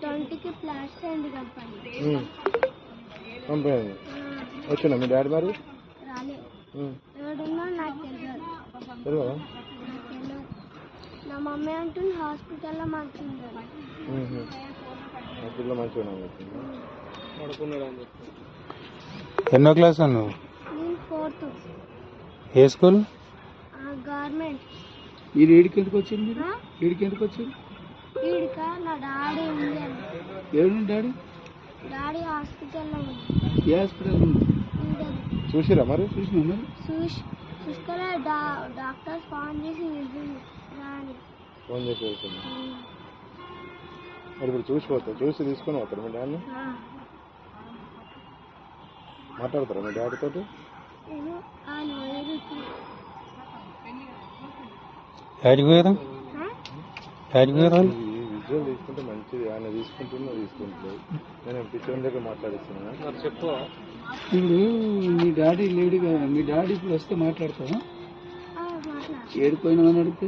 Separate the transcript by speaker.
Speaker 1: 20కి plaster అయింది company
Speaker 2: పంపించండి. వచ్చినా మీ డాడీ మరి
Speaker 1: రాలే. ఎవడున్నా నాకు తెలియదు.
Speaker 2: తెలియదా?
Speaker 1: నాకు తెలియదు. నా మమ్మీ అంటుంది హాస్పిటల్లో మంచిగా
Speaker 2: మా పిల్ల మంచిగా
Speaker 3: ఎన్నో క్లాస్ నువ్వు?
Speaker 1: నేను 4th.
Speaker 3: ఏ స్కూల్?
Speaker 1: గవర్నమెంట్.
Speaker 3: మీరు ఏడికి ఎందుకు వచ్చింది? ఏడికి ఎందుకు వచ్చింది?
Speaker 1: ఈడిక నా డాడీ ఇండియన్.
Speaker 3: ఎవరు డాడీ?
Speaker 1: డాడీ హాస్పిటల్లో ఉంది.
Speaker 3: ఏ హాస్పిటల్ ఉంది?
Speaker 2: చూసిరా మరి?
Speaker 3: చూసినా మరి
Speaker 1: చూసుకునే డాక్టర్స్ ఫోన్ చేసి రాని
Speaker 2: ఫోన్ చేసి వెళ్తుంది. మరి ఇప్పుడు చూసిపోతారు, చూసి తీసుకొని పోతారు మీ డాడీని? మాట్లాడతారా మీ డాడీ తోటి? విజువల్ తీసుకుంటే మంచిది. ఆయన తీసుకుంటున్నా తీసుకుంటలేదు. నేను పిచ్చోని దగ్గర మాట్లాడిస్తున్నాను. చెప్పు.
Speaker 3: ఇప్పుడు మీ డాడీ లేడు కదా, మీ డాడీ ఇప్పుడు వస్తే మాట్లాడతావా? ఏడిపోయినామని అడిగితే